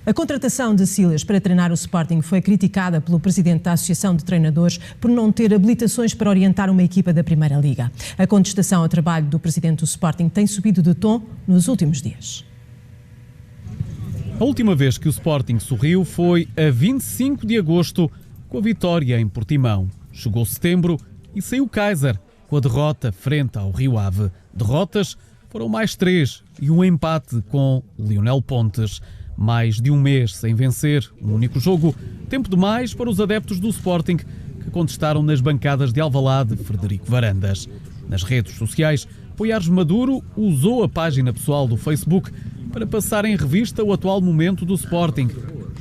A contratação de Silas para treinar o Sporting foi criticada pelo presidente da Associação de Treinadores por não ter habilitações para orientar uma equipa da Primeira Liga. A contestação ao trabalho do presidente do Sporting tem subido de tom nos últimos dias. A última vez que o Sporting sorriu foi a 25 de agosto, com a vitória em Portimão. Chegou setembro e saiu Kaiser, com a derrota frente ao Rio Ave. Derrotas foram mais 3 e um empate com Lionel Pontes. Mais de um mês sem vencer um único jogo, tempo demais para os adeptos do Sporting, que contestaram nas bancadas de Alvalade Frederico Varandas. Nas redes sociais, Poiares Maduro usou a página pessoal do Facebook para passar em revista o atual momento do Sporting.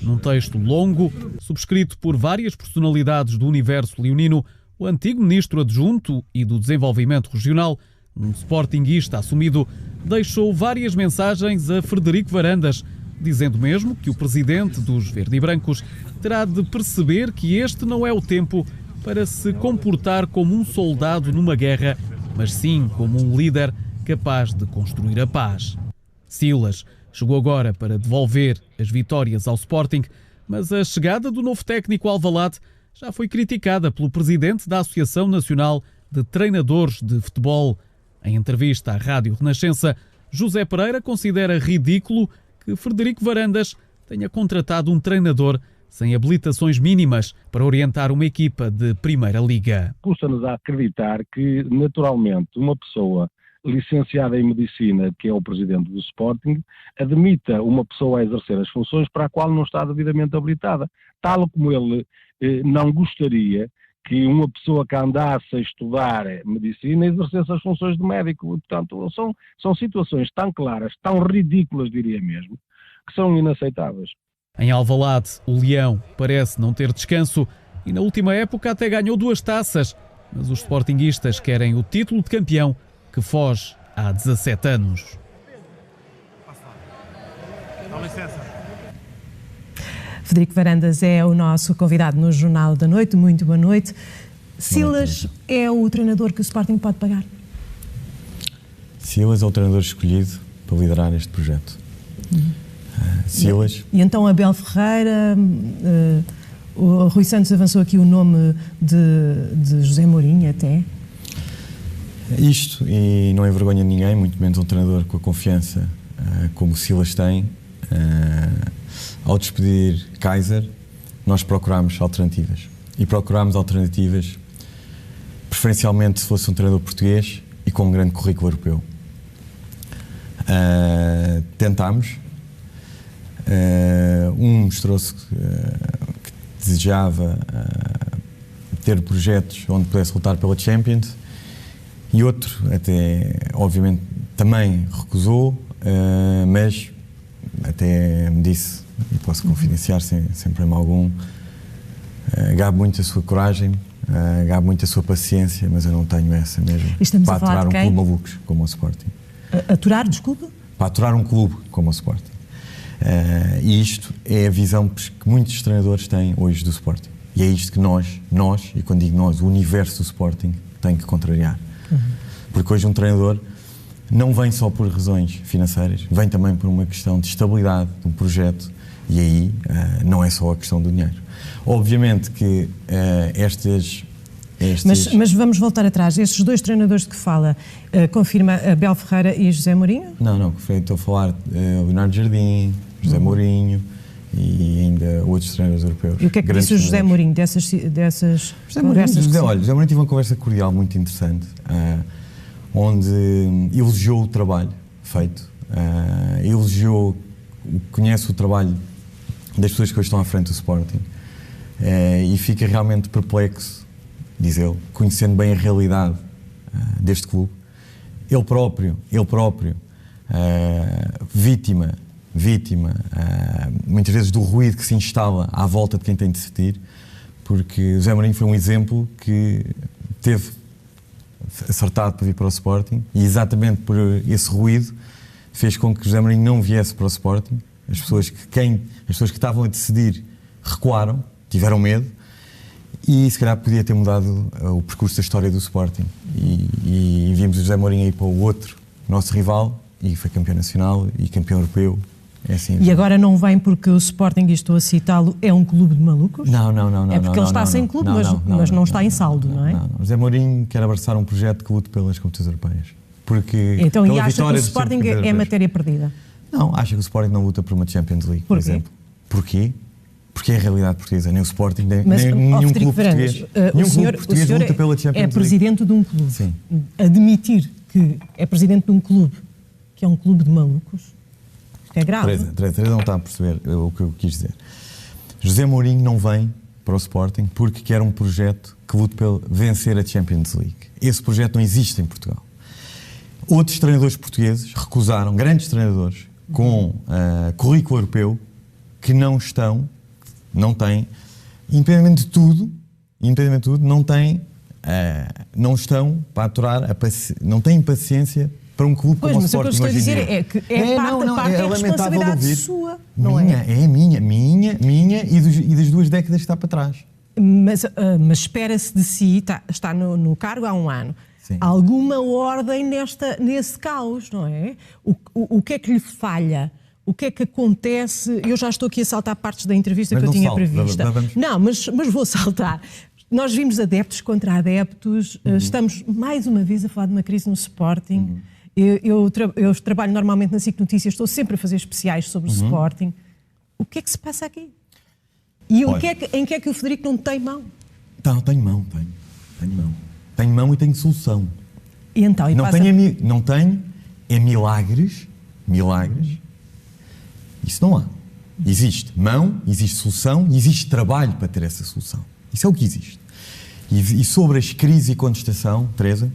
Num texto longo, subscrito por várias personalidades do universo leonino, o antigo ministro adjunto e do Desenvolvimento Regional, um sportinguista assumido, deixou várias mensagens a Frederico Varandas, dizendo mesmo que o presidente dos Verde e Brancos terá de perceber que este não é o tempo para se comportar como um soldado numa guerra, mas sim como um líder capaz de construir a paz. Silas chegou agora para devolver as vitórias ao Sporting, mas a chegada do novo técnico Alvalade já foi criticada pelo presidente da Associação Nacional de Treinadores de Futebol. Em entrevista à Rádio Renascença, José Pereira considera ridículo que Frederico Varandas tenha contratado um treinador sem habilitações mínimas para orientar uma equipa de Primeira Liga. Custa-nos a acreditar que, naturalmente, uma pessoa licenciada em Medicina, que é o presidente do Sporting, admita uma pessoa a exercer as funções para a qual não está devidamente habilitada. Tal como ele não gostaria que uma pessoa que andasse a estudar Medicina exercesse as funções de médico. Portanto, são situações tão claras, tão ridículas, diria mesmo, que são inaceitáveis. Em Alvalade, o Leão parece não ter descanso e na última época até ganhou 2 taças, mas os sportinguistas querem o título de campeão que foge há 17 anos. Dá licença. Frederico Varandas é o nosso convidado no Jornal da Noite. Muito boa noite. Silas é o treinador que o Sporting pode pagar? Silas é o treinador escolhido para liderar este projeto. Silas. E então Abel Ferreira, o Rui Santos avançou aqui o nome de José Mourinho até. Isto, e não envergonha ninguém, muito menos um treinador com a confiança como o Silas tem. Ao despedir Kaiser, nós procurámos alternativas. E procurámos alternativas, preferencialmente se fosse um treinador português e com um grande currículo europeu. Tentámos. Mostrou-se que desejava ter projetos onde pudesse lutar pela Champions, e outro, até, obviamente, também recusou, mas até me disse, e posso confidenciar sem problema algum, gabe muito a sua coragem, gabe muito a sua paciência, mas eu não tenho essa mesmo. Para aturar um clube malucos como o Sporting. Aturar, desculpa? Para aturar um clube como o Sporting. E isto é a visão que muitos treinadores têm hoje do Sporting. E é isto que nós, e quando digo nós, o universo do Sporting, tem que contrariar. Porque hoje um treinador não vem só por razões financeiras, vem também por uma questão de estabilidade de um projeto, e aí não é só a questão do dinheiro. Obviamente que Mas vamos voltar atrás. Estes 2 treinadores de que fala, confirma Abel Ferreira e José Mourinho? Não, estou a falar Leonardo Jardim, José Mourinho e ainda outros treinadores europeus. E o que é que disse o José Mourinho dessas conversas? José Mourinho teve uma conversa cordial muito interessante, onde elogiou o trabalho feito, conhece o trabalho das pessoas que hoje estão à frente do Sporting, e fica realmente perplexo, diz ele, conhecendo bem a realidade deste clube. Ele próprio, vítima, muitas vezes do ruído que se instala à volta de quem tem de decidir, porque José Mourinho foi um exemplo que teve acertado para vir para o Sporting, e exatamente por esse ruído fez com que José Mourinho não viesse para o Sporting. As pessoas que estavam a decidir recuaram, tiveram medo, e se calhar podia ter mudado o percurso da história do Sporting. E vimos o José Mourinho aí para o outro, nosso rival, e foi campeão nacional e campeão europeu É assim. E agora não vem porque o Sporting, e estou a citá-lo, é um clube de malucos? Não. É porque ele está sem clube, mas não está em saldo, não é? Não. José Mourinho quer abraçar um projeto que lute pelas competições europeias. Porque então, e pela acha que o vitória Sporting é matéria perdida? Não, acha que o Sporting não luta por uma Champions League, por exemplo. Porquê? Porque é a realidade portuguesa. Nem o Sporting, nem nenhum clube português. O senhor luta pela Champions League. É presidente de um clube. Sim. Admitir que é presidente de um clube que é um clube de malucos é grave. Teresa não está a perceber o que eu quis dizer. José Mourinho não vem para o Sporting porque quer um projeto que lute pelo vencer a Champions League. Esse projeto não existe em Portugal. Outros treinadores portugueses recusaram, grandes treinadores, com currículo europeu, que não têm, independentemente de tudo, não estão para aturar, não têm paciência para um clube como o Sporting. Pois, mas o que eu estou a dizer é que é responsabilidade sua, não é? É minha e das 2 décadas que está para trás. Mas espera-se de si, está no cargo há um ano, Sim. alguma ordem nesse caos, não é? O que é que lhe falha? O que é que acontece? Eu já estou aqui a saltar partes da entrevista que eu tinha prevista. Não, mas vou saltar. Nós vimos adeptos contra adeptos, estamos mais uma vez a falar de uma crise no Sporting. Eu trabalho normalmente na SIC Notícias, estou sempre a fazer especiais sobre o Sporting. O que é que se passa aqui? E em que é que o Frederico não tem mão? Tenho mão. Tenho mão e tenho solução. E então, não tenho milagres. Isso não há. Existe mão, existe solução e existe trabalho para ter essa solução. Isso é o que existe. E sobre as crises e contestação, Teresa,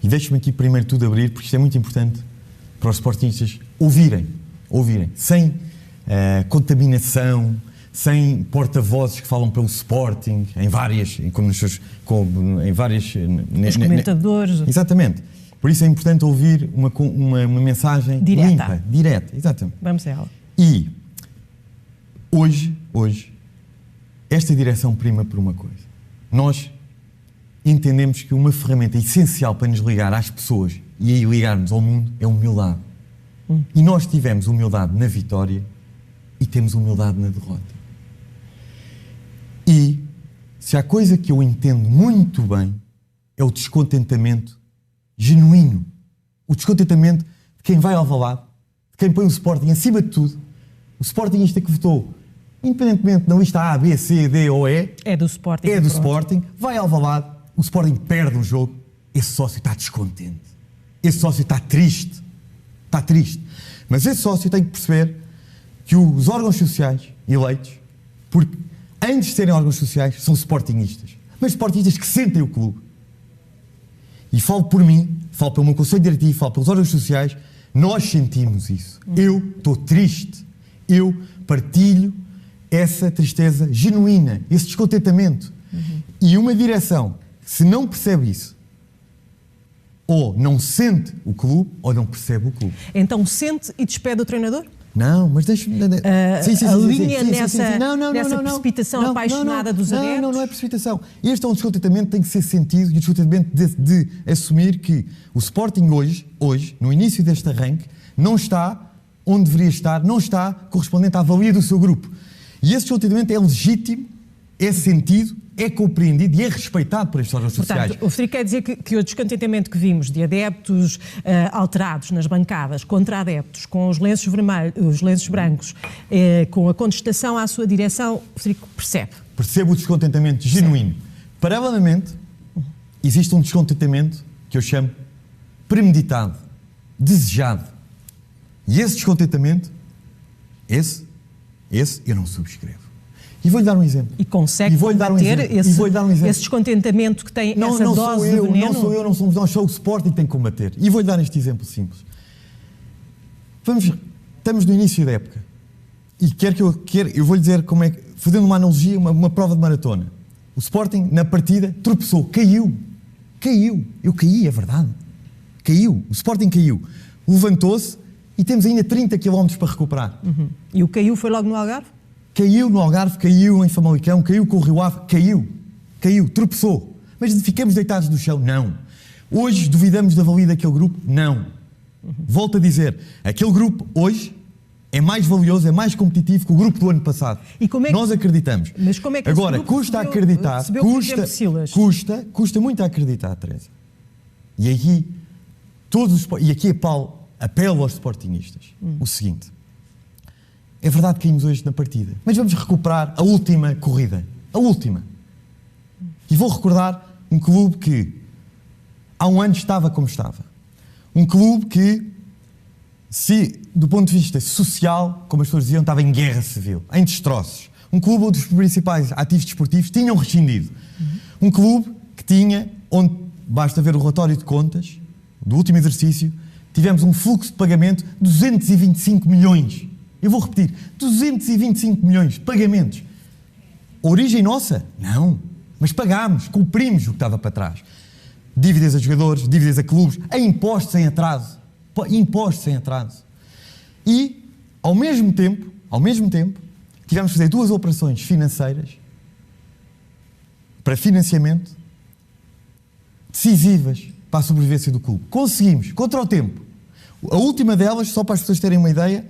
e deixe-me aqui primeiro tudo abrir, porque isto é muito importante para os sportingistas ouvirem, sem contaminação, sem porta-vozes que falam pelo Sporting, em várias os comentadores. Exatamente. Por isso é importante ouvir uma mensagem limpa, direta. Exatamente. Vamos a ela. E hoje, esta direção prima por uma coisa. Nós entendemos que uma ferramenta essencial para nos ligar às pessoas e aí ligarmos ao mundo é a humildade. E nós tivemos humildade na vitória e temos humildade na derrota. E se há coisa que eu entendo muito bem é o descontentamento genuíno. O descontentamento de quem vai ao Alvalade, de quem põe o Sporting acima de tudo. O Sportingista que votou, independentemente na lista A, B, C, D ou E, é do Sporting. Vai ao Alvalade, o Sporting perde um jogo, esse sócio está descontente. Esse sócio está triste. Mas esse sócio tem que perceber que os órgãos sociais eleitos, porque antes de serem órgãos sociais, são sportingistas. Mas sportingistas que sentem o clube. E falo por mim, falo pelo meu conselho diretivo, falo pelos órgãos sociais, nós sentimos isso. Eu estou triste. Eu partilho essa tristeza genuína, esse descontentamento. E uma direção, se não percebe isso, ou não sente o clube, ou não percebe o clube. Então sente e despede o treinador? Não, mas deixa-me... Alinha nessa precipitação apaixonada dos adeptos? Não é precipitação. Este é um descontentamento que tem que ser sentido, e o descontentamento de assumir que o Sporting hoje, no início deste arranque, não está onde deveria estar, não está correspondente à valia do seu grupo. E esse descontentamento é legítimo, é sentido, é compreendido e é respeitado por estes órgãos sociais. Portanto, o Frederico quer dizer que o descontentamento que vimos de adeptos alterados nas bancadas, contra adeptos, com os lenços vermelhos, os lenços brancos, com a contestação à sua direção, o Frederico percebe. Percebe o descontentamento genuíno. Paralelamente, existe um descontentamento que eu chamo premeditado, desejado. E esse descontentamento, esse eu não subscrevo. E vou-lhe dar um exemplo. E consegue combater esse descontentamento que tem essa dose de veneno? Não sou eu, nós só o Sporting que tem que combater. E vou-lhe dar este exemplo simples. Estamos no início da época. E eu vou-lhe dizer como é que, fazendo uma analogia, uma prova de maratona. O Sporting, na partida, tropeçou, caiu. Eu caí, é verdade. Caiu. O Sporting caiu. Levantou-se e temos ainda 30 km para recuperar. E o caiu foi logo no Algarve? Caiu no Algarve, caiu em Famalicão, caiu com o Rio Ave, caiu, tropeçou. Mas ficamos deitados no chão? Não. Hoje duvidamos da valia daquele grupo? Não. Volto a dizer, aquele grupo hoje é mais valioso, é mais competitivo que o grupo do ano passado. E como é que... Nós acreditamos. Mas como é que agora, esse grupo custa acreditar, recebeu, por exemplo, Silas? custa muito a acreditar, Teresa. E aqui apelo aos sportingistas o seguinte: é verdade que caímos hoje na partida, mas vamos recuperar a última corrida. A última. E vou recordar um clube que há um ano estava como estava. Um clube que, do ponto de vista social, como as pessoas diziam, estava em guerra civil, em destroços. Um clube onde os principais ativos desportivos tinham rescindido. Um clube que tinha, onde basta ver o relatório de contas do último exercício, tivemos um fluxo de pagamento de 225 milhões. Eu vou repetir, 225 milhões de pagamentos. Origem nossa? Não. Mas pagámos, cumprimos o que estava para trás. Dívidas a jogadores, dívidas a clubes, a impostos em atraso. Impostos em atraso. E, ao mesmo tempo, tivemos que fazer 2 operações financeiras para financiamento decisivas para a sobrevivência do clube. Conseguimos, contra o tempo. A última delas, só para as pessoas terem uma ideia,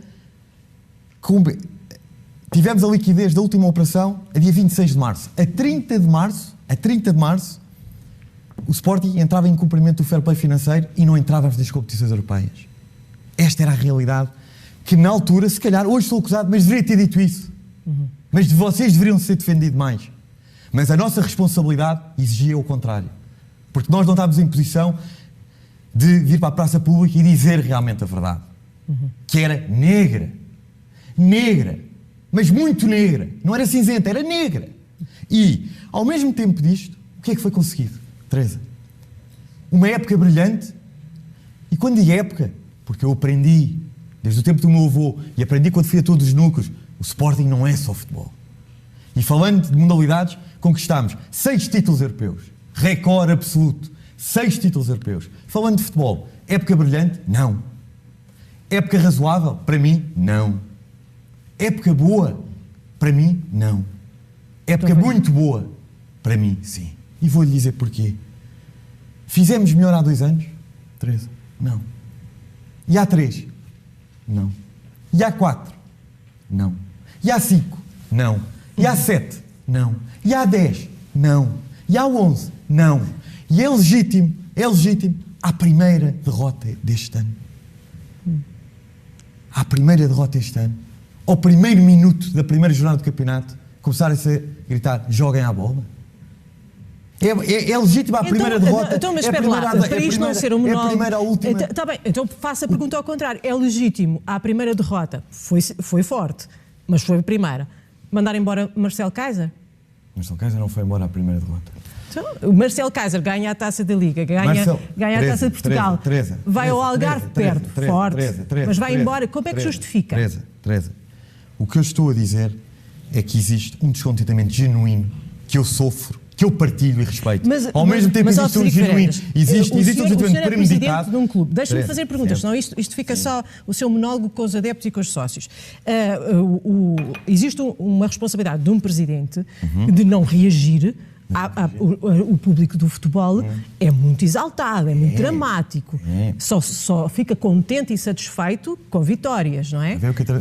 tivemos a liquidez da última operação a dia 26 de março. A 30 de março, o Sporting entrava em cumprimento do fair play financeiro e não entrávamos nas competições europeias. Esta era a realidade que, na altura, se calhar, hoje sou acusado, mas deveria ter dito isso. Mas vocês deveriam ser defendido mais. Mas a nossa responsabilidade exigia o contrário. Porque nós não estávamos em posição de vir para a praça pública e dizer realmente a verdade. Que era negra. Negra. Mas muito negra. Não era cinzenta, era negra. E, ao mesmo tempo disto, o que é que foi conseguido, Teresa? Uma época brilhante. E quando digo época, porque eu aprendi, desde o tempo do meu avô, e aprendi quando fui a todos os núcleos, o Sporting não é só futebol. E falando de modalidades, conquistámos 6 títulos europeus. Recorde absoluto. 6 títulos europeus. Falando de futebol, época brilhante? Não. Época razoável? Para mim, não. Época boa? Para mim, não. Época muito boa? Para mim, sim. E vou-lhe dizer porquê. Fizemos melhor há 2 anos? 13? Não. E há 3? Não. E há 4? Não. E há 5? Não. E há 7? Não. E há 10? Não. E há 11? Não. E é legítimo à primeira derrota deste ano. À primeira derrota deste ano, ao primeiro minuto da primeira jornada do campeonato, começarem-se a gritar: joguem à bola. É legítimo à primeira derrota. Então, mas espera lá, para isto não ser um monólogo... É a primeira, a última... Está bem, então faço a pergunta ao contrário. É legítimo à primeira derrota? Foi forte, mas foi a primeira. Mandar embora Marcelo Kaiser? Marcelo Kaiser não foi embora à primeira derrota. Então, o Marcelo Kaiser ganha a Taça da Liga, ganha a Taça de Portugal, vai ao Algarve, perde, forte, mas vai embora. Como é que justifica? Teresa, o que eu estou a dizer é que existe um descontentamento genuíno que eu sofro, que eu partilho e respeito. Ao mesmo tempo existe um genuíno, existe um descontentamento premeditado. De um clube. Deixa-me fazer perguntas, senão isto fica só o seu monólogo com os adeptos e com os sócios. Existe uma responsabilidade de um presidente de não reagir. O público do futebol é muito exaltado, é muito dramático. Só fica contente e satisfeito com vitórias, não é?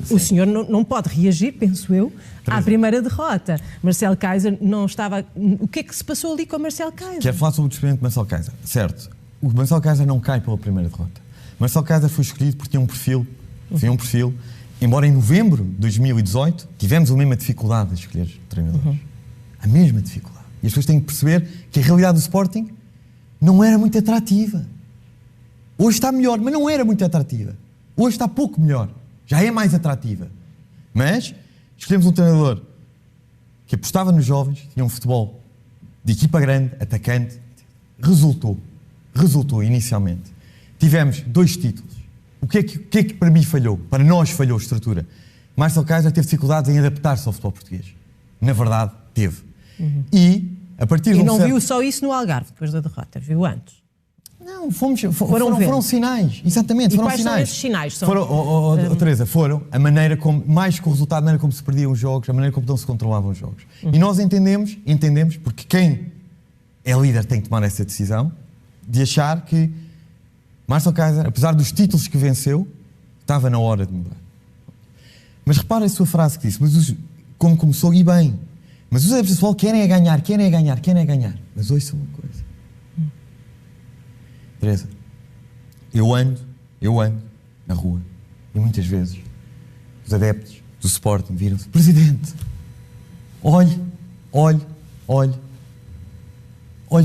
O senhor não pode reagir, penso eu, à primeira derrota. Marcelo Kaiser não estava... O que é que se passou ali com o Marcelo Kaiser? Quero falar sobre o despedimento de Marcelo Kaiser. Certo, o Marcelo Kaiser não cai pela primeira derrota. Marcelo Kaiser foi escolhido porque tinha um perfil, embora em novembro de 2018 tivemos a mesma dificuldade de escolher treinadores. A mesma dificuldade. E as pessoas têm que perceber que a realidade do Sporting não era muito atrativa. Hoje está melhor, mas não era muito atrativa. Hoje está pouco melhor. Já é mais atrativa. Mas escolhemos um treinador que apostava nos jovens, tinha um futebol de equipa grande, atacante. Resultou inicialmente. Tivemos 2 títulos. O que é que para mim falhou? Para nós falhou a estrutura. Marcelo Kaiser teve dificuldades em adaptar-se ao futebol português. Na verdade, teve. E, a partir de não viu só isso no Algarve, depois da derrota, viu antes? Não, foram sinais. Exatamente, foram sinais. Quais são esses sinais? Teresa, foram a maneira como, mais que o resultado, a maneira como se perdiam os jogos, a maneira como não se controlavam os jogos. E nós entendemos, porque quem é líder tem que tomar essa decisão, de achar que Marcelo Kaiser, apesar dos títulos que venceu, estava na hora de mudar. Mas repara a sua frase que disse, como começou, e bem, mas os adeptos do futebol querem é ganhar. Mas ouçam uma coisa. Teresa, eu ando na rua e muitas vezes os adeptos do Sporting viram-se: Presidente, olhe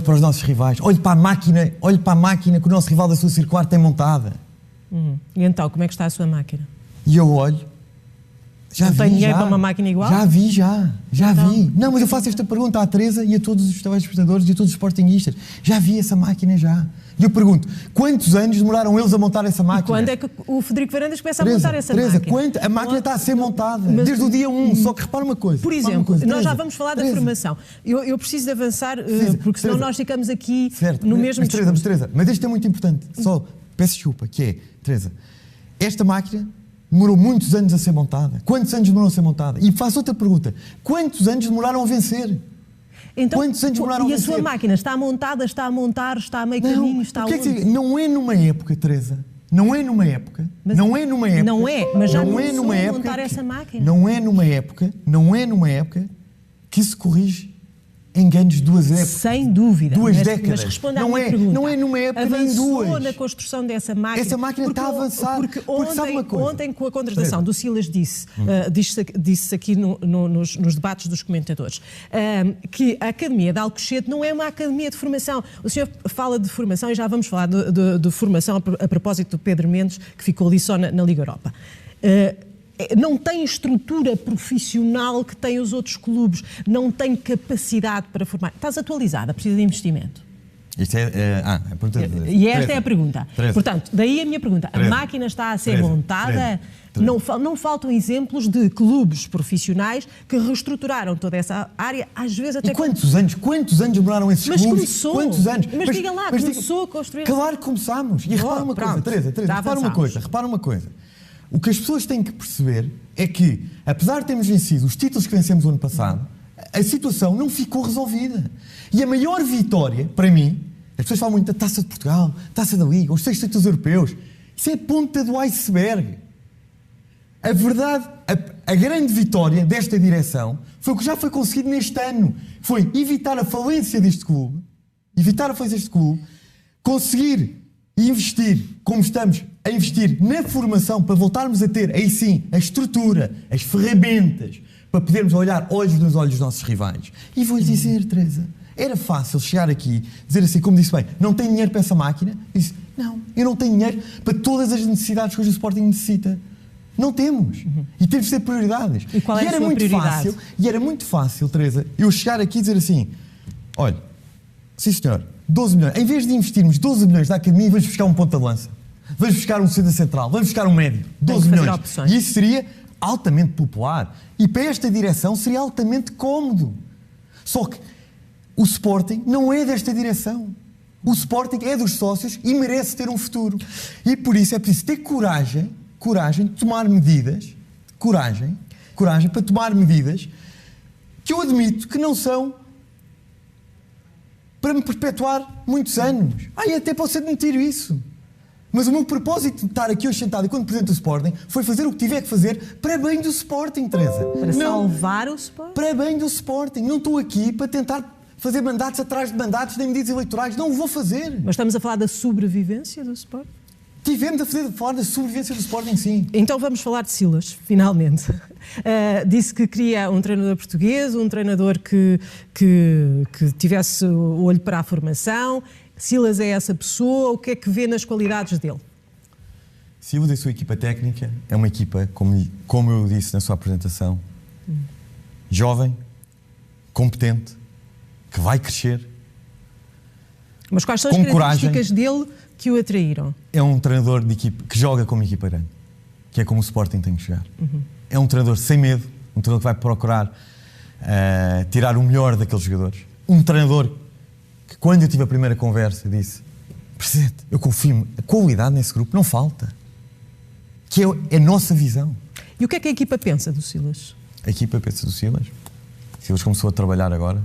para os nossos rivais, olhe para a máquina que o nosso rival da sua circular tem montada. E então, como é que está a sua máquina? E eu olho, já não vi, tem dinheiro para uma máquina igual? Já vi. Não, mas eu faço esta pergunta à Teresa e a todos os telespectadores e a todos os sportinguistas. Já vi essa máquina já. E eu pergunto, quantos anos demoraram eles a montar essa máquina? E quando é que o Frederico Varandas começa a montar essa máquina? A máquina está a ser montada desde o dia 1, só que repara uma coisa. Por exemplo, nós já vamos falar da formação. Eu preciso de avançar, porque senão nós ficamos aqui no mesmo discurso. Teresa, mas isto é muito importante. Só, peço desculpa, que é, Teresa, esta máquina demorou muitos anos a ser montada. Quantos anos demorou a ser montada? E faço outra pergunta. Quantos anos demoraram a vencer? Então, quantos anos demoraram a vencer? E a sua máquina está montada, está a montar, está a meio caminho, está onde? Não é numa época, Teresa. Não é numa época. Mas já começou a montar essa máquina. Não é numa época que se corrige enganos de 2 épocas. Sem dúvida. Duas décadas. Mas responda à minha pergunta. Não é numa época nem 2. Avançou na construção dessa máquina. Essa máquina está a avançar. Porque sabe uma coisa? ontem, com a contratação do Silas, disse aqui nos debates dos comentadores, que a Academia de Alcochete não é uma academia de formação. O senhor fala de formação e já vamos falar de formação a propósito do Pedro Mendes, que ficou ali só na Liga Europa. Não tem estrutura profissional que têm os outros clubes, não tem capacidade para formar. Estás atualizada, precisa de investimento. Isto E esta é a pergunta. Teresa. Portanto, daí a minha pergunta. Teresa. A máquina está a ser montada? Teresa. Não faltam exemplos de clubes profissionais que reestruturaram toda essa área, às vezes até... E quantos anos demoraram esses clubes? Começou. Quantos anos? Mas diga lá, começou a construir... Claro que começámos. E repara uma coisa, Teresa, repara uma coisa. O que as pessoas têm que perceber é que, apesar de termos vencido os títulos que vencemos o ano passado, a situação não ficou resolvida. E a maior vitória, para mim, as pessoas falam muito da Taça de Portugal, Taça da Liga, os 6 títulos europeus. Isso é a ponta do iceberg. A verdade, a grande vitória desta direção foi o que já foi conseguido neste ano. Foi evitar a falência deste clube, conseguir investir, como estamos a investir na formação, para voltarmos a ter, aí sim, a estrutura, as ferramentas, para podermos olhar olhos nos olhos dos nossos rivais. E vou-lhe dizer, Teresa, era fácil chegar aqui, dizer assim, como disse bem, não tenho dinheiro para essa máquina? Eu disse, não, eu não tenho dinheiro para todas as necessidades que hoje o Sporting necessita. Não temos. E temos de ter prioridades. E qual é a sua prioridade? E era muito fácil, Teresa, eu chegar aqui e dizer assim, olha, sim senhor, 12 milhões. Em vez de investirmos 12 milhões da Academia, vamos buscar um ponta de lança. Vamos buscar um defesa central. Vamos buscar um médio. 12 milhões. Opções. E isso seria altamente popular. E para esta direção seria altamente cómodo. Só que o Sporting não é desta direção. O Sporting é dos sócios e merece ter um futuro. E por isso é preciso ter coragem de tomar medidas, coragem para tomar medidas que eu admito que não são para me perpetuar muitos anos. Eu até posso admitir isso. Mas o meu propósito de estar aqui hoje sentado enquanto Presidente do Sporting foi fazer o que tiver que fazer para bem do Sporting, Teresa. Para salvar o Sporting? Para bem do Sporting. Não estou aqui para tentar fazer mandatos atrás de mandatos, nem medidas eleitorais. Não o vou fazer. Mas estamos a falar da sobrevivência do Sporting? Tivemos a falar da sobrevivência do Sporting, sim. Então vamos falar de Silas, finalmente. Disse que queria um treinador português, um treinador que tivesse o olho para a formação. Silas é essa pessoa? O que é que vê nas qualidades dele? Silas e a sua equipa técnica é uma equipa, como eu disse na sua apresentação, jovem, competente, que vai crescer. Mas quais são as características dele que o atraíram? É um treinador de equipa que joga como equipa grande, que é como o Sporting tem que jogar. É um treinador sem medo, um treinador que vai procurar tirar o melhor daqueles jogadores. Um treinador que, quando eu tive a primeira conversa, disse: Presidente, eu confio, a qualidade nesse grupo não falta. Que é a nossa visão. E o que é que a equipa pensa do Silas? A equipa pensa do Silas. O Silas começou a trabalhar agora.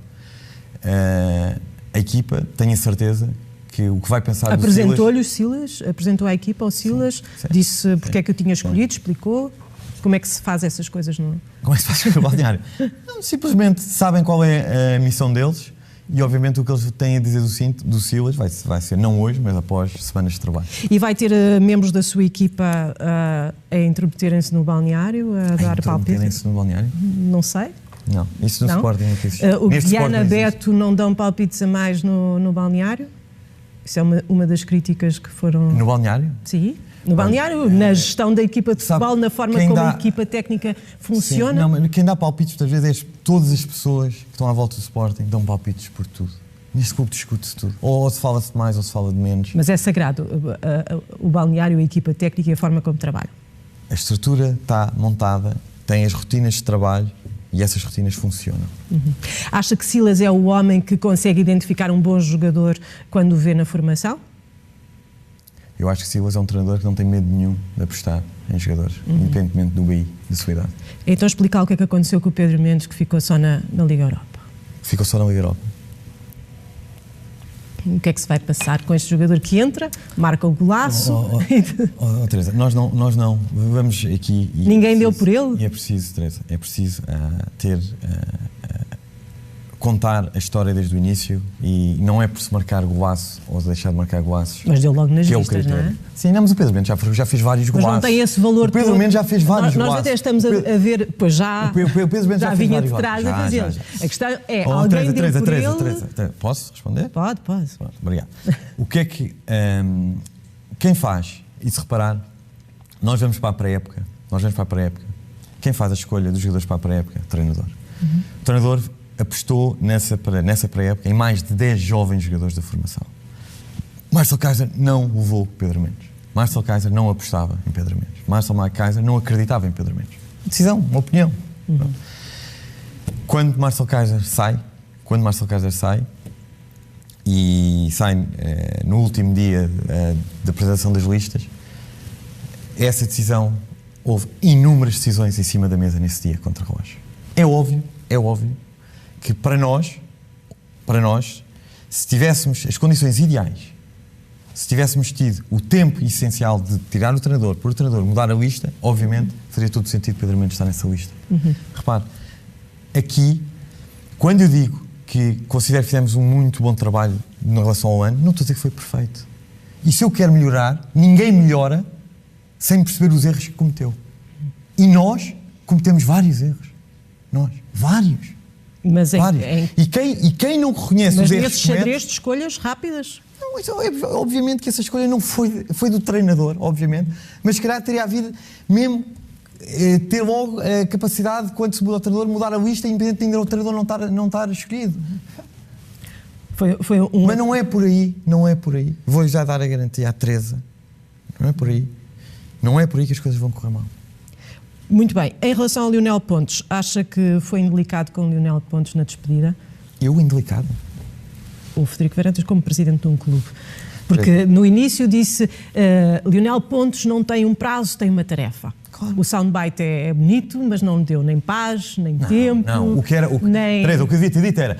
A equipa, tenho a certeza que o que vai pensar do Silas... Apresentou-lhe o Silas? Apresentou à equipa ao Silas? Sim, disse porque é que eu tinha escolhido? Explicou? Como é que se faz essas coisas no... Como é que se faz no balneário? Não, simplesmente sabem qual é a missão deles e, obviamente, o que eles têm a dizer do Silas vai ser não hoje, mas após semanas de trabalho. E vai ter membros da sua equipa a intrometerem-se no balneário, a dar palpites? Intrometerem-se no balneário? Não sei. Não, isso no Sporting não existe. O Viana, Beto não dão palpites a mais no balneário? Isso é uma das críticas que foram... No balneário? Sim. No balneário, na gestão da equipa de futebol, na forma como a equipa técnica funciona. Sim, não, mas quem dá palpites, muitas vezes, todas as pessoas que estão à volta do Sporting dão palpites por tudo. Neste clube discute-se tudo. Ou se fala-se de mais ou se fala de menos. Mas é sagrado, o balneário, a equipa técnica e a forma como trabalha. A estrutura está montada, tem as rotinas de trabalho e essas rotinas funcionam. Acha que Silas é o homem que consegue identificar um bom jogador quando o vê na formação? Eu acho que Silas é um treinador que não tem medo nenhum de apostar em jogadores, independentemente do BI, da sua idade. Então explicar o que é que aconteceu com o Pedro Mendes, que ficou só na Liga Europa. Ficou só na Liga Europa. O que é que se vai passar com este jogador que entra, marca o golaço? Teresa, nós não vamos aqui... Ninguém deu por ele? E é preciso, Teresa, contar a história desde o início e não é por se marcar golaço ou deixar de marcar golaços. Mas deu logo nas vistas, não é? Sim, não, mas o Pedro Mendes já fez vários golaços. Mas não tem esse valor. O Pedro Mendes já fez vários golaços. Nós até estamos a ver, pois já vinha de trás a fazê-los. A questão é, alguém deu por ele... Posso responder? Pode. Obrigado. O que é que... quem faz, e se reparar, nós vamos para a pré-época, quem faz a escolha dos jogadores para a pré-época? O treinador. O treinador apostou nessa pré-época em mais de 10 jovens jogadores da formação. Marcel Kaiser não levou Pedro Mendes. Marcel Kaiser não apostava em Pedro Mendes. Marcel Kaiser não acreditava em Pedro Mendes. Decisão, uma opinião. Quando Marcel Kaiser sai e sai no último dia da apresentação das listas, essa decisão, houve inúmeras decisões em cima da mesa nesse dia contra Rocha. É óbvio que para nós, se tivéssemos as condições ideais, se tivéssemos tido o tempo essencial de tirar o treinador, por o treinador mudar a lista, obviamente faria todo o sentido Pedro Mendes estar nessa lista. Repare, aqui, quando eu digo que considero que fizemos um muito bom trabalho em relação ao ano, não estou a dizer que foi perfeito. E se eu quero melhorar, ninguém melhora sem perceber os erros que cometeu. E nós cometemos vários erros. Vários. Mas E quem não reconhece os erros... Mas nesses xadrez de escolhas rápidas? Não, obviamente que essa escolha não foi do treinador, obviamente, mas se calhar teria havido mesmo ter logo a capacidade, quando se muda o treinador, mudar a lista, independente de o treinador não estar escolhido. Mas não é por aí. Vou já dar a garantia à Teresa. Não é por aí que as coisas vão correr mal. Muito bem. Em relação ao Lionel Pontes, acha que foi indelicado com o Lionel Pontes na despedida? Eu indelicado? O Frederico Varandas como presidente de um clube. Porque no início disse Lionel Pontes não tem um prazo, tem uma tarefa. Claro. O soundbite é bonito, mas não deu nem paz, nem tempo. Não, Teresa, o que eu devia ter dito era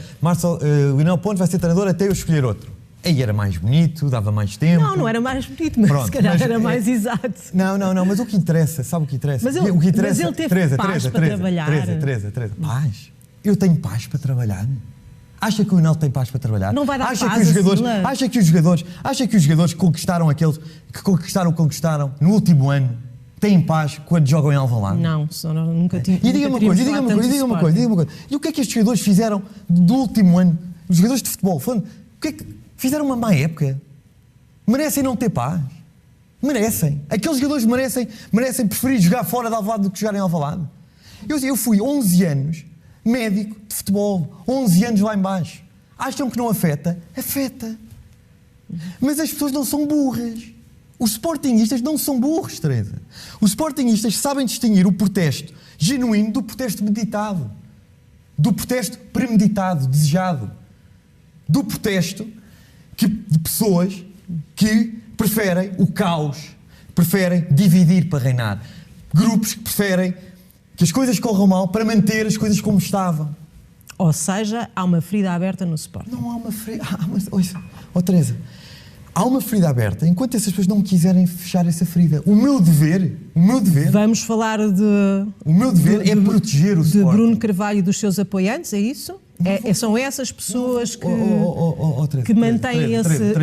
Lionel Pontes vai ser treinador até eu escolher outro. Aí era mais bonito, dava mais tempo. Não era mais bonito, mas se calhar era mais exato. Não, mas o que interessa, sabe o que interessa? Mas ele teve paz para trabalhar. Teresa, paz? Eu tenho paz para trabalhar? Acha que o Lionel tem paz para trabalhar? Não vai dar acha paz que os jogadores que conquistaram aqueles que conquistaram no último ano têm paz quando jogam em Alvalade? Não, nunca tinha. E diga-me uma coisa. E o que é que estes jogadores fizeram do último ano? Os jogadores de futebol, o que é que fizeram uma má época? Merecem não ter paz? Merecem. Aqueles jogadores merecem preferir jogar fora de Alvalade do que jogar em Alvalade. Eu fui 11 anos médico de futebol, 11 anos lá em baixo. Acham que não afeta? Afeta. Mas as pessoas não são burras. Os sportinguistas não são burros, Teresa. Os sportinguistas sabem distinguir o protesto genuíno do protesto meditado. Do protesto premeditado, desejado. Do protesto de pessoas que preferem o caos, preferem dividir para reinar. Grupos que preferem que as coisas corram mal para manter as coisas como estavam. Ou seja, há uma ferida aberta no Sporting. Não há uma ferida... Teresa, há uma ferida aberta enquanto essas pessoas não quiserem fechar essa ferida. O meu dever... Vamos falar O meu dever é proteger o Sporting. De Bruno Carvalho e dos seus apoiantes, é isso? São essas pessoas que mantêm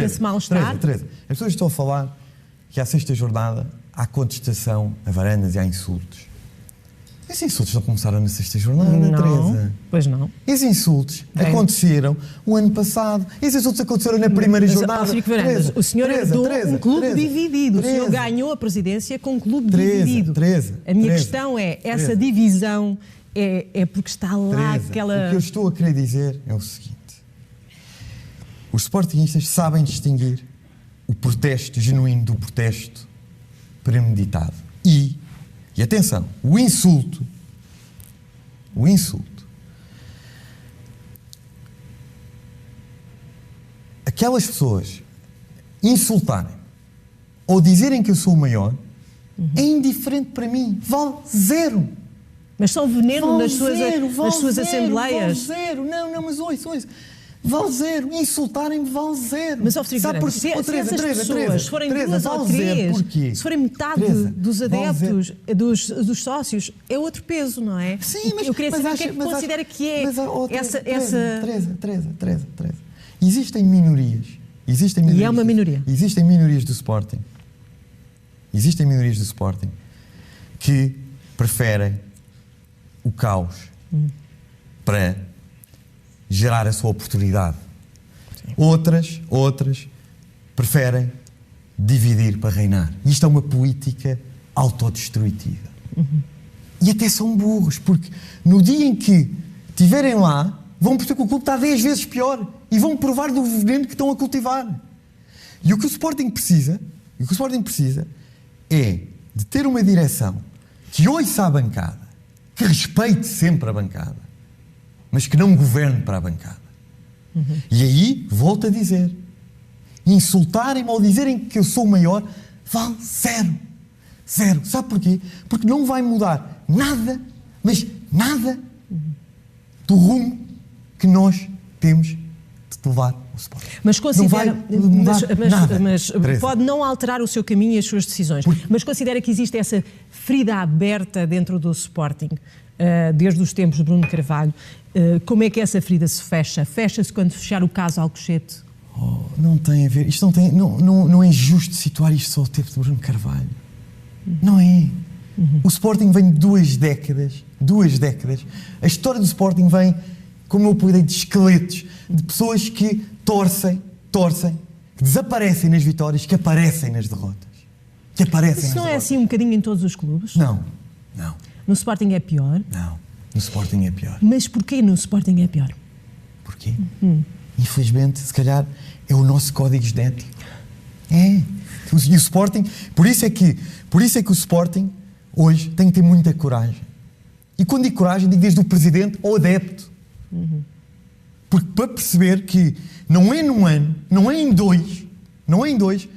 esse mal-estar? As pessoas estão a falar que à sexta jornada há contestação a varandas e há insultos. Esses insultos não começaram na sexta jornada, Teresa. Pois não. Esses insultos aconteceram o ano passado. Esses insultos aconteceram na primeira jornada. Varandas, o senhor herdou um clube dividido. O senhor ganhou a presidência com um clube dividido. A minha questão é, essa divisão é porque está lá aquela... O que eu estou a querer dizer é o seguinte. Os sportingistas sabem distinguir o protesto genuíno do protesto premeditado. E atenção, o insulto, aquelas pessoas insultarem ou dizerem que eu sou o maior, é indiferente para mim, vale zero. Mas são veneno nas suas assembleias? Vale zero, não, mas ouça. Vale zero, insultarem-me vale zero. Mas, se essas pessoas forem duas ou três, se forem metade dos adeptos, dos sócios, é outro peso, não é? Sim, mas... Eu queria saber o que é que considera que é Teresa. Existem minorias. E é uma minoria. Existem minorias do Sporting. Que preferem o caos para gerar a sua oportunidade. Sim. Outras preferem dividir para reinar. Isto é uma política autodestrutiva. E até são burros, porque no dia em que estiverem lá, vão perceber que o clube está 10 vezes pior e vão provar do veneno que estão a cultivar. E o que o Sporting precisa é de ter uma direção que ouça a bancada, que respeite sempre a bancada, mas que não governe para a bancada. E aí, volto a dizer, insultarem-me ou dizerem que eu sou o maior, vale zero. Zero. Sabe porquê? Porque não vai mudar nada, mas nada, do rumo que nós temos de levar o Sporting. Mas considera, mas pode não alterar o seu caminho e as suas decisões. Mas considera que existe essa ferida aberta dentro do Sporting, desde os tempos de Bruno Carvalho. Como é que essa ferida se fecha? Fecha-se quando fechar o caso Alcochete? Não tem a ver. Isto não é justo situar isto só ao tempo de Bruno Carvalho. Não é. O Sporting vem de 2 décadas. A história do Sporting vem, como eu poderia, de esqueletos, de pessoas que torcem, que desaparecem nas vitórias, que aparecem nas derrotas. Isso não é assim um bocadinho em todos os clubes? Não. No Sporting é pior? Não, no Sporting é pior. Mas porquê no Sporting é pior? Porquê? Infelizmente, se calhar, é o nosso código genético. É. E o Sporting, por isso é que o Sporting hoje tem que ter muita coragem. E quando digo coragem, digo desde o presidente ao adepto. Porque para perceber que não é num ano, não é em dois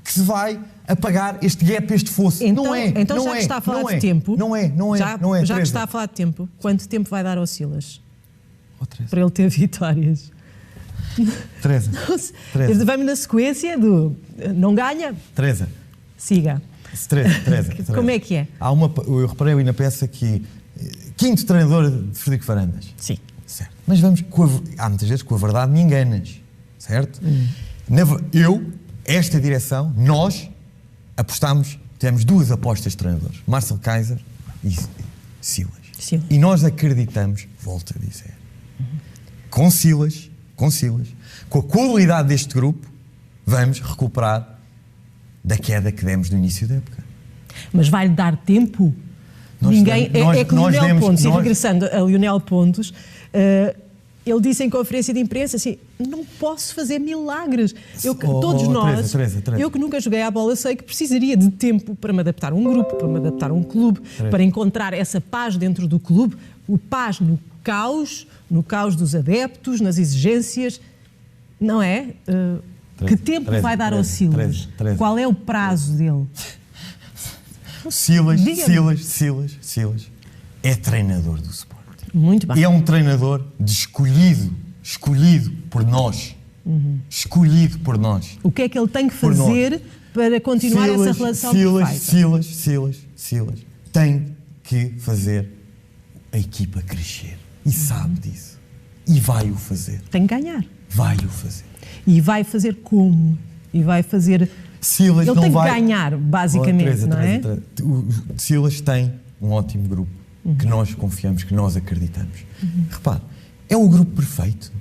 que se vai apagar este gap, este fosso. Então já que está a falar de tempo, já que está a falar de tempo, quanto tempo vai dar ao Silas para ele ter vitórias? Teresa. Vamos na sequência do não ganha? Teresa. Siga. Teresa. Como é que é? Eu reparei ali na peça que 5º treinador de Frederico Varandas. Sim. Certo. Mas há muitas vezes com a verdade me enganas. Certo? Esta direção, nós apostámos, tivemos 2 apostas de treinadores, Marcel Kaiser e Silas. E nós acreditamos, volto a dizer, com Silas, com a qualidade deste grupo, vamos recuperar da queda que demos no início da época. Mas vai-lhe dar tempo? Lionel Pontes, regressando a Lionel Pontes, ele disse em conferência de imprensa assim, não posso fazer milagres. Teresa. Eu que nunca joguei à bola sei que precisaria de tempo para me adaptar a um grupo, para me adaptar a um clube, para encontrar essa paz dentro do clube, o paz no caos dos adeptos, nas exigências, não é? Que tempo vai dar ao Silas? Qual é o prazo dele? Silas é treinador do Sporting. Muito bem. E é um treinador escolhido por nós. Escolhido por nós. O que é que ele tem que fazer para continuar essa relação perfeita? Silas tem que fazer a equipa crescer. E sabe disso. E vai-o fazer. Tem que ganhar. Vai-o fazer. E vai fazer como? E vai fazer... Silas ele não tem vai... que ganhar, basicamente, não é? O Silas tem um ótimo grupo que nós confiamos, que nós acreditamos. Repare, é o grupo perfeito.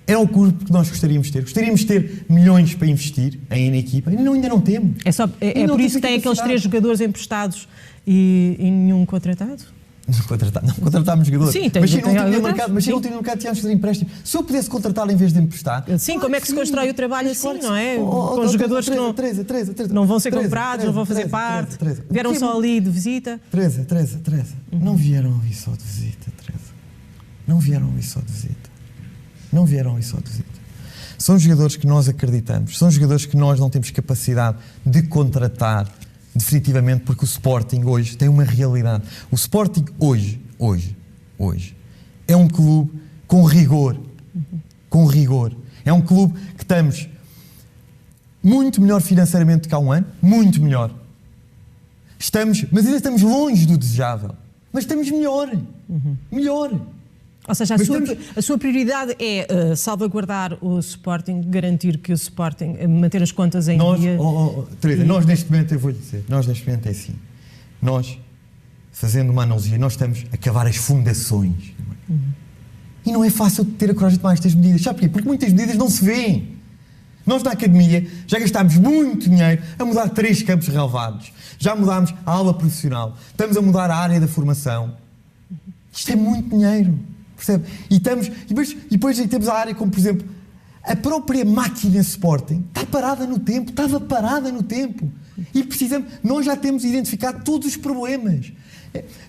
É o grupo que nós gostaríamos de ter. Gostaríamos de ter milhões para investir em equipa. Ainda não temos. É por isso que tem aqueles 3 jogadores emprestados e nenhum contratado? Não contratámos jogadores. Sim, mas se não tinha mercado, tínhamos de fazer empréstimo. Se eu pudesse contratar em vez de emprestar... Sim, como é que se constrói o trabalho assim, não é? Com jogadores que não vão ser comprados, não vão fazer parte. Vieram só ali de visita. Teresa. Não vieram ali só de visita, Teresa. Não vieram ali só de visita. São jogadores que nós acreditamos. São jogadores que nós não temos capacidade de contratar definitivamente, porque o Sporting hoje tem uma realidade. O Sporting hoje é um clube com rigor. É um clube que estamos muito melhor financeiramente do que há um ano, muito melhor. Mas ainda estamos longe do desejável. Mas estamos melhor. Ou seja, a sua prioridade é salvaguardar o Sporting, garantir que o Sporting, manter as contas em dia... Teresa, nós neste momento, eu vou lhe dizer, é assim, nós, fazendo uma analogia, nós estamos a cavar as fundações. E não é fácil ter a coragem de tomar estas medidas. Sabe porquê? Porque muitas medidas não se vêem. Nós na academia já gastámos muito dinheiro a mudar 3 campos relevados. Já mudámos a aula profissional. Estamos a mudar a área da formação. Isto é muito dinheiro. Percebe? E depois temos a área como, por exemplo, a própria máquina Sporting estava parada no tempo. E nós já temos identificado todos os problemas.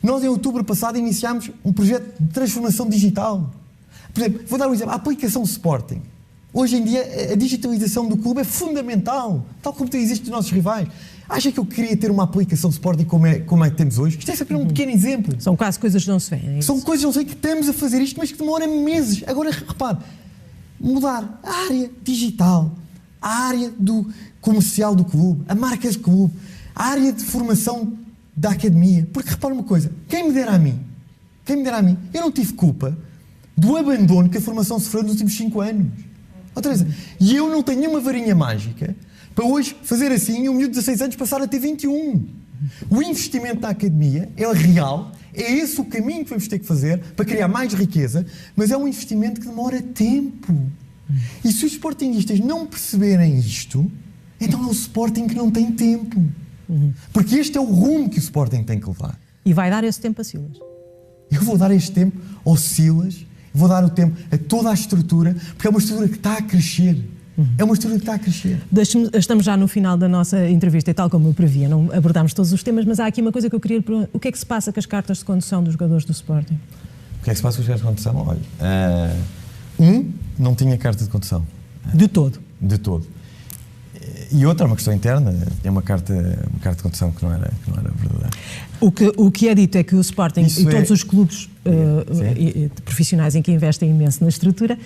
Nós, em outubro passado, iniciámos um projeto de transformação digital. Por exemplo, vou dar um exemplo. A aplicação Sporting. Hoje em dia, a digitalização do clube é fundamental, tal como existe dos nossos rivais. Acha que eu queria ter uma aplicação de Sporting como é que temos hoje? Isto é sempre um pequeno exemplo. São quase coisas que não se veem. É São coisas que não se veem, que estamos a fazer isto, mas que demora meses. Agora, repare, mudar a área digital, a área comercial do clube, a marca do clube, a área de formação da academia. Porque, repare uma coisa, quem me dera a mim, eu não tive culpa do abandono que a formação sofreu nos últimos 5 anos. Teresa, e eu não tenho nenhuma varinha mágica para hoje fazer assim e um miúdo de 16 anos passar a ter 21. O investimento na academia é real, é esse o caminho que vamos ter que fazer para criar mais riqueza, mas é um investimento que demora tempo. E se os sportinguistas não perceberem isto, então é o Sporting que não tem tempo. Porque este é o rumo que o Sporting tem que levar. E vai dar esse tempo a Silas? Eu vou dar este tempo ao Silas, vou dar o tempo a toda a estrutura, porque é uma estrutura que está a crescer. Estamos já no final da nossa entrevista e, tal como eu previa, não abordámos todos os temas, mas há aqui uma coisa que eu queria perguntar. O que é que se passa com as cartas de condução dos jogadores do Sporting? O que é que se passa com as cartas de condução? Olha, não tinha carta de condução. De todo? De todo. E outra, uma questão interna, é uma carta de condução que não era verdadeira. O que é dito é que o Sporting e todos os clubes profissionais em que investem imenso na estrutura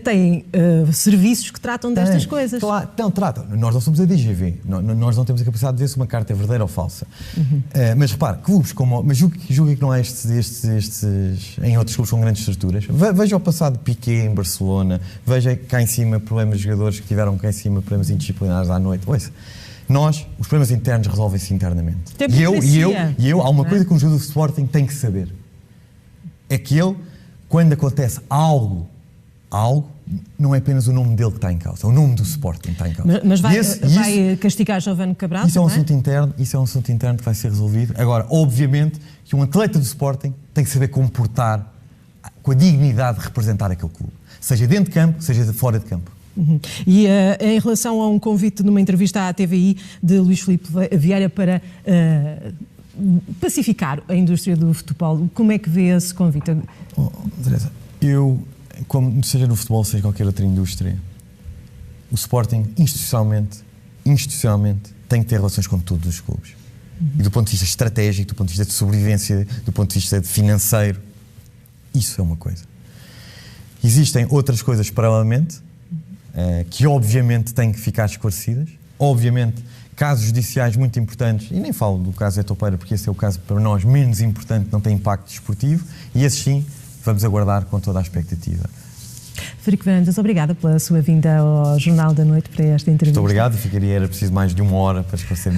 têm serviços que tratam destas coisas. Claro, não tratam. Nós não somos a DGV. Nós não temos a capacidade de ver se uma carta é verdadeira ou falsa. Mas repare, clubes como... Mas julgo que não há estes em outros clubes com grandes estruturas. Veja o passado de Piqué em Barcelona. Veja cá em cima problemas de jogadores que tiveram cá em cima problemas indisciplinares à noite. Ouça, os problemas internos resolvem-se internamente. E eu, há uma coisa que um jogador de Sporting tem que saber. É que ele, quando acontece algo, não é apenas o nome dele que está em causa, é o nome do Sporting que está em causa. Mas vai castigar Giovanni Cabral? Isso é um assunto interno que vai ser resolvido. Agora, obviamente, que um atleta do Sporting tem que saber comportar com a dignidade de representar aquele clube. Seja dentro de campo, seja fora de campo. E em relação a um convite numa entrevista à TVI de Luís Filipe Vieira para pacificar a indústria do futebol, como é que vê esse convite? Teresa, como seja no futebol, seja qualquer outra indústria, o Sporting institucionalmente tem que ter relações com todos os clubes. E do ponto de vista estratégico, do ponto de vista de sobrevivência, do ponto de vista financeiro, isso é uma coisa. Existem outras coisas paralelamente, que obviamente têm que ficar esclarecidas. Obviamente, casos judiciais muito importantes, e nem falo do caso Zé Topeira, porque esse é o caso para nós menos importante, não tem impacto desportivo, e esse sim, vamos aguardar com toda a expectativa. Frederico Varandas, obrigada pela sua vinda ao Jornal da Noite para esta entrevista. Muito obrigado, era preciso mais de 1 hora para esclarecer.